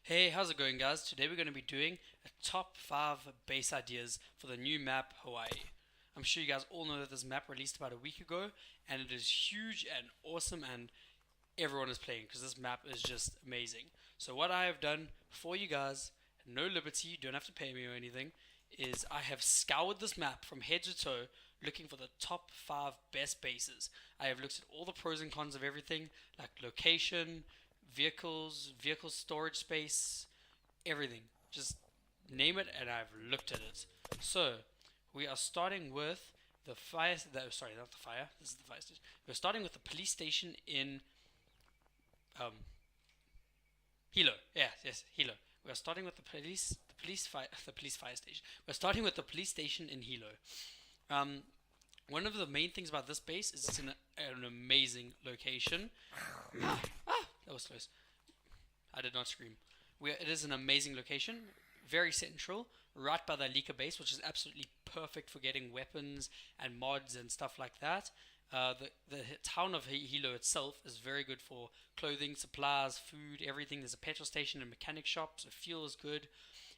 Hey, how's it going, guys? Today we're going to be doing a top 5 base ideas for the new map Hawaii. I'm sure you guys all know that this map released about a week ago, and it is huge and awesome, and everyone is playing because this map is just amazing. So, what I have done for you guys, no liberty, you don't have to pay me or anything, is I have scoured this map from head to toe looking for the top 5 best bases. I have looked at all the pros and cons of everything, like location, vehicles, vehicle storage space, everything. Just name it, and I've looked at it. So we are starting with the fire. Sorry, not the fire. This is the fire station. We're starting with the police station in um, Hilo. Yes, Hilo. We're starting with the police fire station. We're starting with the police station in Hilo. Um, One of the main things about this base is it's in an amazing location. That was close. I did not scream. It is an amazing location, very central, right by the Alika base, which is absolutely perfect for getting weapons and mods and stuff like that. The town of Hilo itself is very good for clothing, supplies, food, everything. There's a petrol station and mechanic shop, so fuel is good,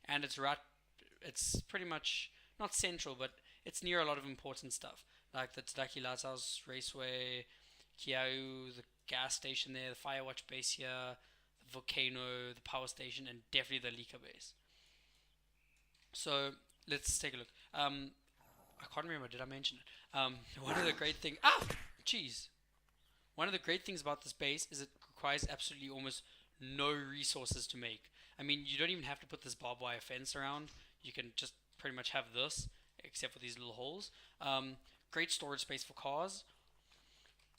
and it's pretty much not central, but it's near a lot of important stuff like the Tadaki Lighthouse Raceway, Kiau, the gas station there, the Firewatch base here, the volcano, the power station, and definitely the Lika base. So let's take a look. I can't remember. Did I mention it? One of the great things. Jeez. One of the great things about this base is it requires absolutely almost no resources to make. I mean, you don't even have to put this barbed wire fence around. You can just pretty much have this, except for these little holes. Great storage space for cars.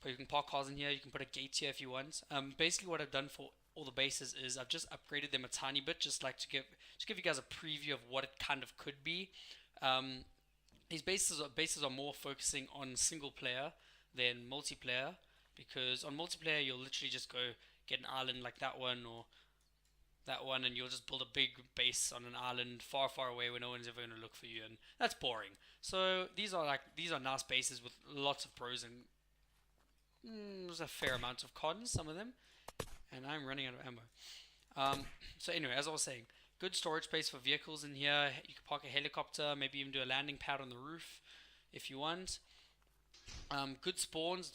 But you can park cars in here. You can put a gate here if you want. Basically, what I've done for all the bases is I've just upgraded them a tiny bit, just like to give you guys a preview of what it kind of could be. Um, these bases are more focusing on single player than multiplayer, because on multiplayer you'll literally just go get an island like that one or that one, and you'll just build a big base on an island far, far away where no one's ever going to look for you, and that's boring. So these are nice bases with lots of pros and there's a fair amount of cons, some of them, and I'm running out of ammo. So anyway, as I was saying, good storage space for vehicles in here. You can park a helicopter, maybe even do a landing pad on the roof if you want. Good spawns.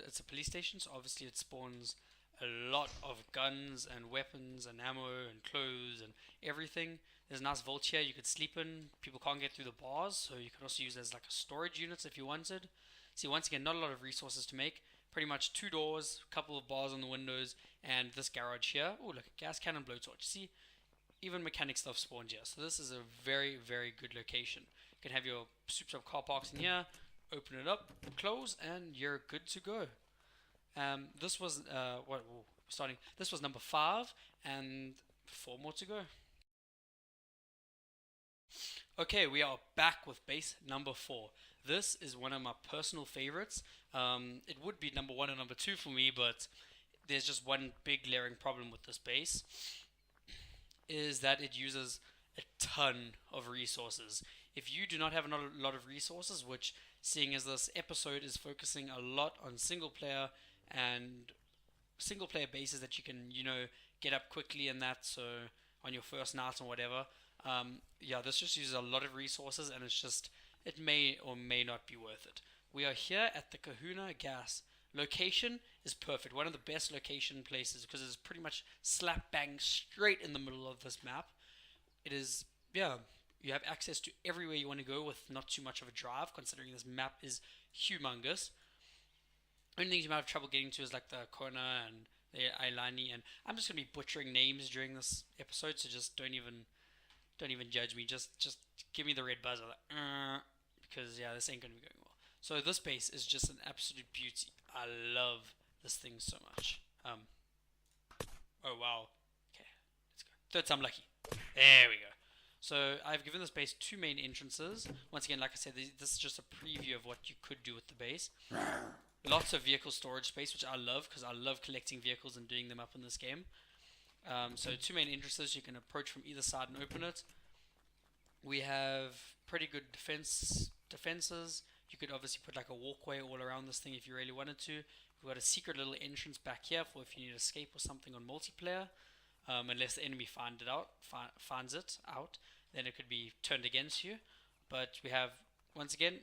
It's a police station, so obviously it spawns a lot of guns and weapons and ammo and clothes and everything. There's a nice vault here you could sleep in. People can't get through the bars, so you could also use it as like a storage unit if you wanted. See, once again, not a lot of resources to make. Pretty much two doors, a couple of bars on the windows, and this garage here. Oh, look, a gas cannon blowtorch. See, even mechanic stuff spawns here. So this is a very, very good location. You can have your souped up car parks in here, open it up, close, and you're good to go. This was starting. This was number 5, and 4 more to go. Okay, we are back with base number 4. This is one of my personal favorites. It would be number 1 and number 2 for me, but there's just one big glaring problem with this base, is that it uses a ton of resources. If you do not have a lot of resources, which, seeing as this episode is focusing a lot on single player and single player bases that you can, get up quickly and that, so on your first night or whatever, this just uses a lot of resources, and it may or may not be worth it. We are here at the Kahuna Gas. Location is perfect. One of the best location places because it's pretty much slap bang straight in the middle of this map. It is, you have access to everywhere you want to go with not too much of a drive, considering this map is humongous. Only things you might have trouble getting to is like the Kona and the Ailani, and I'm just gonna be butchering names during this episode, so just don't even judge me. Just give me the red buzzer, because this ain't gonna be going well. So this base is just an absolute beauty. I love this thing so much. Oh wow. Okay, let's go. Third time lucky. There we go. So I've given this base 2 main entrances. Once again, like I said, this is just a preview of what you could do with the base. Lots of vehicle storage space, which I love because I love collecting vehicles and doing them up in this game. So 2 main entrances you can approach from either side and open it. We have pretty good defenses. You could obviously put like a walkway all around this thing if you really wanted to. We've got a secret little entrance back here for if you need to escape or something on multiplayer. unless the enemy finds it out, then it could be turned against you. But we have, once again,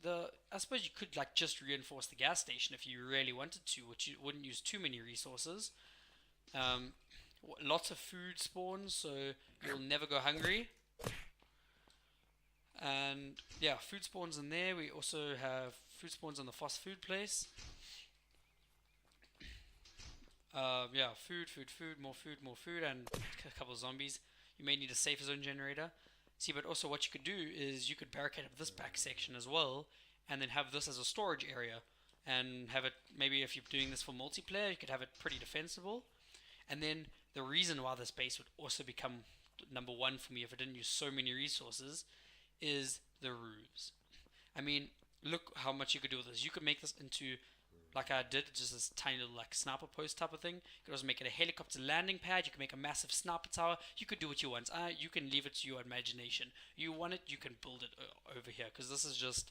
I suppose you could like just reinforce the gas station if you really wanted to, which you wouldn't use too many resources. Um, Lots of food spawns, so you'll never go hungry. And yeah, food spawns in there. We also have food spawns on the fast food place. Yeah, food, more food, and a couple of zombies. You may need a safe zone generator. See, but also what you could do is you could barricade up this back section as well, and then have this as a storage area, and have it, maybe if you're doing this for multiplayer, you could have it pretty defensible. And then the reason why this base would also become number one for me if I didn't use so many resources is the roofs. I mean, look how much you could do with this. You could make this into, like I did, just this tiny little like sniper post type of thing. You could also make it a helicopter landing pad. You can make a massive sniper tower. You could do what you want. You can leave it to your imagination. You want it, you can build it over here, because this is just,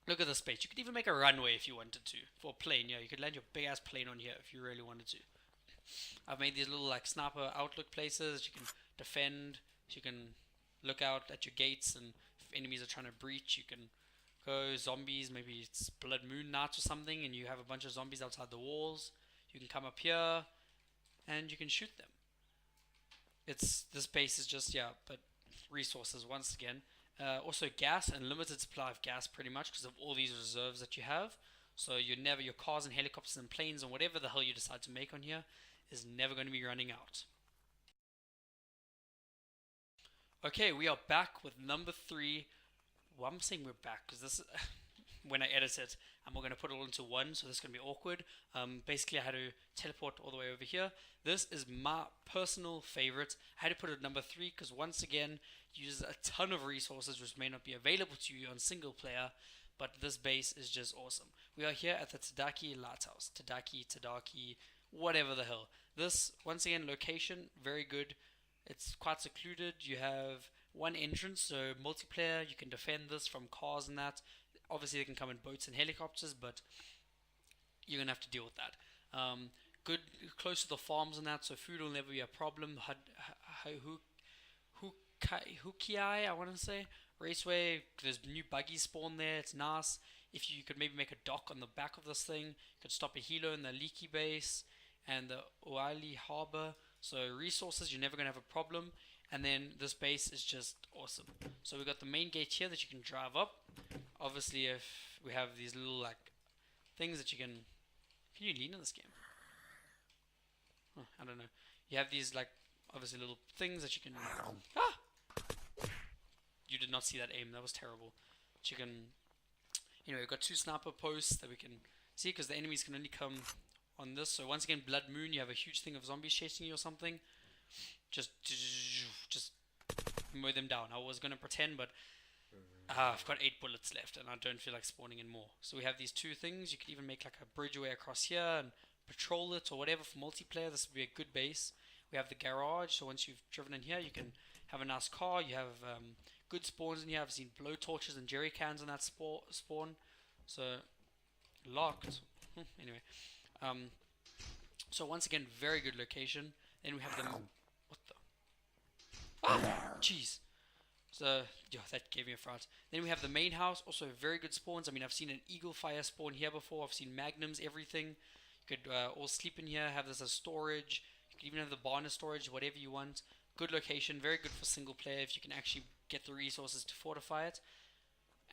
look at the space. You could even make a runway if you wanted to for a plane. Yeah, you could land your big ass plane on here if you really wanted to. I've made these little like sniper outlook places. You can defend. You can look out at your gates, and if enemies are trying to breach, you can go zombies. Maybe it's blood moon night or something, and you have a bunch of zombies outside the walls. You can come up here, and you can shoot them. This base is just, yeah, but resources once again. Also gas and limited supply of gas, pretty much, because of all these reserves that you have. So your cars and helicopters and planes and whatever the hell you decide to make on here is never going to be running out. Okay, we are back with number 3. Well, I'm saying we're back because this, when I edit it, I'm going to put it all into one, so this is going to be awkward. Basically, I had to teleport all the way over here. This is my personal favorite. I had to put it at number 3 because, once again, it uses a ton of resources which may not be available to you on single player, but this base is just awesome. We are here at the Tadaki Lighthouse. Tadaki, whatever the hell. This, once again, location, very good. It's quite secluded. You have one entrance, so multiplayer, you can defend this from cars and that. Obviously, they can come in boats and helicopters, but you're going to have to deal with that. Good, close to the farms and that, so food will never be a problem. Hukiai, I want to say. Raceway, there's new buggies spawn there, it's nice. If you could maybe make a dock on the back of this thing, you could stop a helo in the Leaky base and the Oali harbor. So resources, you're never going to have a problem. And then this base is just awesome. So we've got the main gate here that you can drive up. Obviously, if we have these little like things that you can you lean in this game? Oh, I don't know. You have these like obviously little things that you can. Ah! You did not see that aim. That was terrible. But you can. Anyway, we've got 2 sniper posts that we can see because the enemies can only come on this. So once again, Blood Moon, you have a huge thing of zombies chasing you or something. Just mow them down. I was going to pretend, but I've got 8 bullets left and I don't feel like spawning in more. So we have these 2 things. You could even make like a bridgeway across here and patrol it or whatever for multiplayer. This would be a good base. We have the garage, so once you've driven in here, you can have a nice car. You have good spawns in here. I've seen blow torches and jerry cans on that spawn. So locked. Anyway, so once again, very good location. Then we have the what the jeez. So that gave me a fright. Then we have the main house, also very good spawns. I mean, I've seen an eagle fire spawn here before. I've seen magnums, everything. You could all sleep in here, have this as storage. You could even have the barn as storage, whatever you want. Good location, very good for single player if you can actually get the resources to fortify it.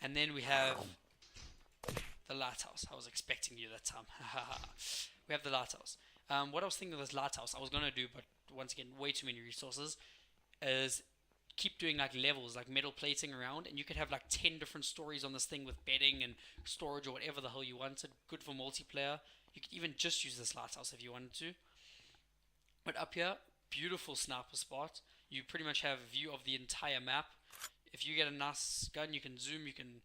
And then we have the lighthouse. I was expecting you that time. We have the lighthouse. What I was thinking of this lighthouse, I was going to do, but once again, way too many resources, is keep doing like levels, like metal plating around, and you could have like 10 different stories on this thing with bedding and storage or whatever the hell you wanted. Good for multiplayer. You could even just use this lighthouse if you wanted to. But up here, beautiful sniper spot. You pretty much have a view of the entire map. If you get a nice gun, you can zoom, you can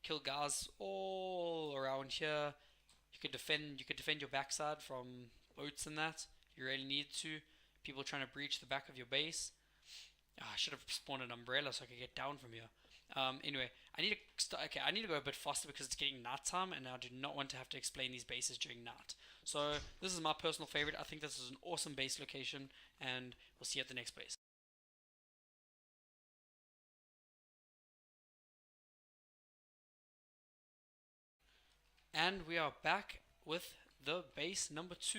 kill guys all around here. You could defend your backside from boats and that if you really need to. People trying to breach the back of your base. I should have spawned an umbrella so I could get down from here. Anyway, I need to okay. I need to go a bit faster because it's getting night time, and I do not want to have to explain these bases during night. So this is my personal favorite. I think this is an awesome base location, and we'll see you at the next base. And we are back with the base number 2.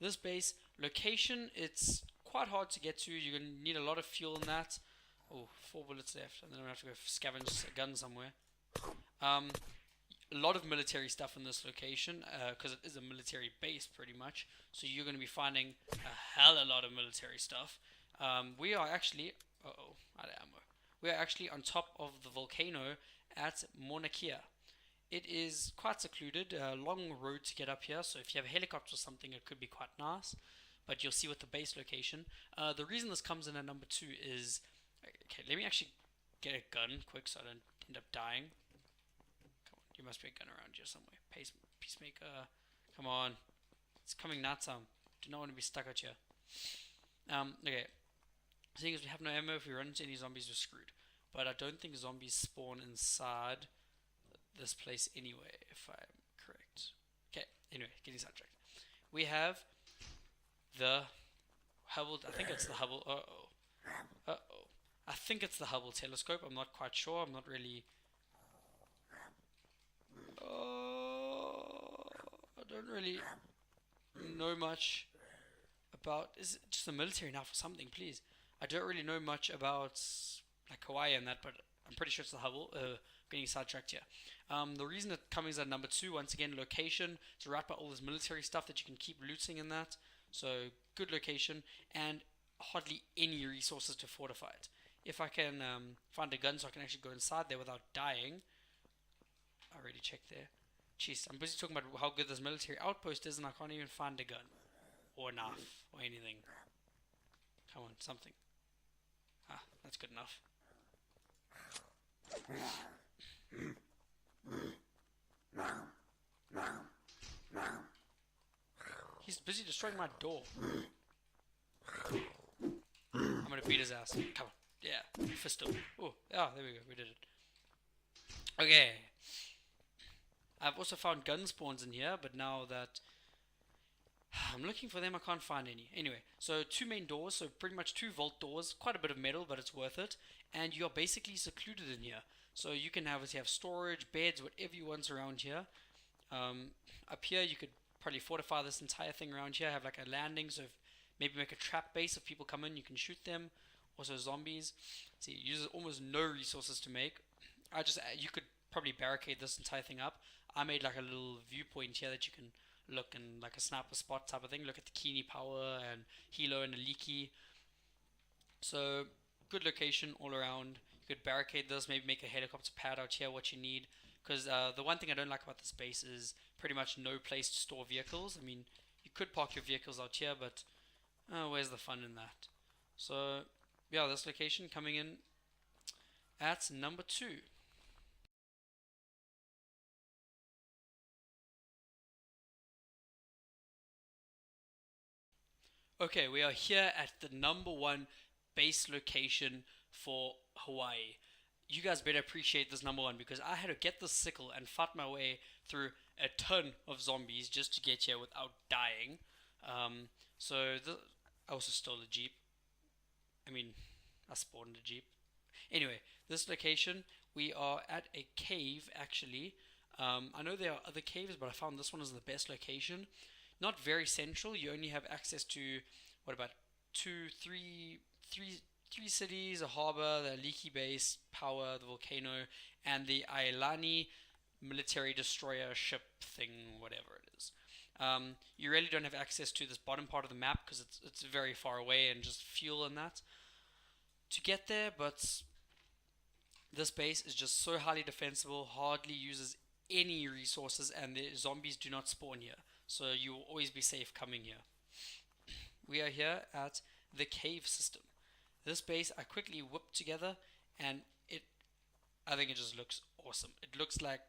This base location, it's quite hard to get to. You're going to need a lot of fuel in that. Oh, 4 bullets left, and then I'm going to have to go scavenge a gun somewhere. A lot of military stuff in this location, because it is a military base pretty much. So you're going to be finding a hell of a lot of military stuff. We are actually, out of ammo. We are actually on top of the volcano at Monakia. It is quite secluded, a long road to get up here, so if you have a helicopter or something, it could be quite nice. But you'll see with the base location. The reason this comes in at number 2 is... Okay, let me actually get a gun quick so I don't end up dying. Come on, you must be a gun around here somewhere. Peacemaker, come on. It's coming nighttime. Do not want to be stuck out here. Okay. Seeing as we have no ammo, if we run into any zombies, we're screwed. But I don't think zombies spawn inside this place anyway, if I'm correct. Okay, anyway, getting sidetracked. We have the Hubble, I think it's the Hubble, I think it's the Hubble telescope, I'm not quite sure, I'm not really... I don't really know much about... Is it just the military now for something, please? I don't really know much about like Hawaii and that, but I'm pretty sure it's the Hubble. Getting sidetracked here. The reason it comes at number 2, once again, location. It's right by all this military stuff that you can keep looting in that. So, good location, and hardly any resources to fortify it. If I can find a gun so I can actually go inside there without dying. I already checked there. Jeez, I'm busy talking about how good this military outpost is, and I can't even find a gun. Or a knife, or anything. Come on, something. Ah, that's good enough. He's busy destroying my door. I'm gonna beat his ass. Come on. Yeah. Fist him. Oh, yeah, there we go. We did it. Okay. I've also found gun spawns in here, but now that I'm looking for them, I can't find any. Anyway, so 2 main doors, so pretty much 2 vault doors. Quite a bit of metal, but it's worth it. And you're basically secluded in here. So you can have storage, beds, whatever you want around here. Up here, you could probably fortify this entire thing around here. Have like a landing, so maybe make a trap base. If people come in, you can shoot them. Also zombies. See, it uses almost no resources to make. You could probably barricade this entire thing up. I made like a little viewpoint here that you can look in, like a sniper spot type of thing. Look at the Keeney power and Hilo and the Leaky. So good location all around. You could barricade this, maybe make a helicopter pad out here, what you need. Because the one thing I don't like about this base is pretty much no place to store vehicles. I mean, you could park your vehicles out here, but where's the fun in that? So yeah, this location coming in at number 2. Okay, we are here at the number 1 base location for Hawaii. You guys better appreciate this number 1 because I had to get this sickle and fight my way through a ton of zombies just to get here without dying. I also stole a jeep. I mean, I spawned a jeep. Anyway, this location, we are at a cave actually. I know there are other caves, but I found this one is the best location. Not very central. You only have access to what about three cities, a harbor, the Leaky base, power, the volcano, and the Ailani military destroyer ship thing, whatever it is. You really don't have access to this bottom part of the map because it's very far away and just fuel and that to get there. But this base is just so highly defensible, hardly uses any resources, and the zombies do not spawn here. So you will always be safe coming here. We are here at the cave system. This base I quickly whipped together, and I think it just looks awesome. It looks like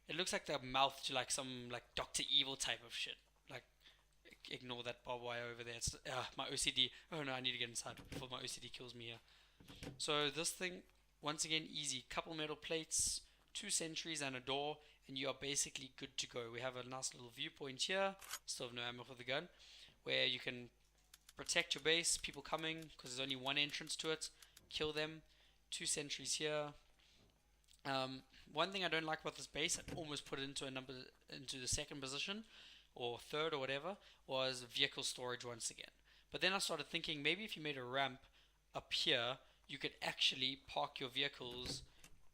the mouth to like some like Dr. Evil type of shit. Like, ignore that barbed wire over there. It's my OCD. Oh no, I need to get inside before my OCD kills me here. So this thing once again, easy. Couple metal plates, 2 sentries, and a door, and you are basically good to go. We have a nice little viewpoint here. Still have no ammo for the gun, where you can protect your base. People coming, because there's only one entrance to it. Kill them. 2 sentries here. One thing I don't like about this base, I almost put it into the second position or third or whatever, was vehicle storage once again. But then I started thinking maybe if you made a ramp up here, you could actually park your vehicles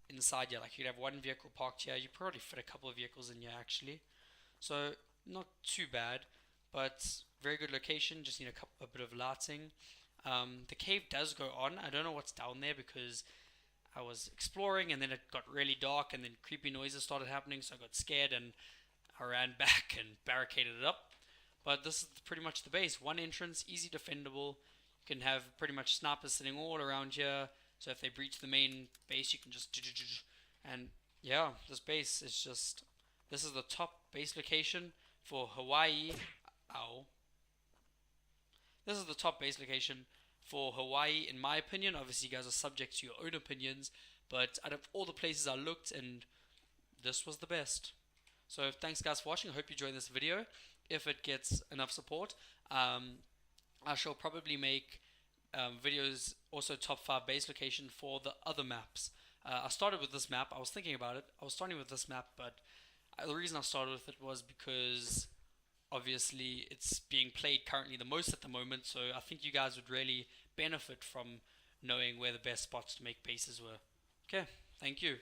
inside here. Like you'd have one vehicle parked here. You probably fit a couple of vehicles in here actually. So not too bad, but very good location. Just need a bit of lighting. The cave does go on. I don't know what's down there because I was exploring and then it got really dark and then creepy noises started happening, so I got scared and I ran back and barricaded it up. But this is pretty much the base. One entrance, easy defendable. You can have pretty much snipers sitting all around here, so if they breach the main base you can just, and yeah, this base is just, this is the top base location for Hawaii. Ow. This is the top base location for Hawaii, in my opinion. Obviously, you guys are subject to your own opinions, but out of all the places I looked, and this was the best. So thanks guys for watching. I hope you enjoyed this video. If it gets enough support, I shall probably make videos also top 5 base location for the other maps. I started with this map. I was thinking about it. I was starting with this map, but the reason I started with it was because obviously it's being played currently the most at the moment, so I think you guys would really benefit from knowing where the best spots to make bases were. Okay, thank you.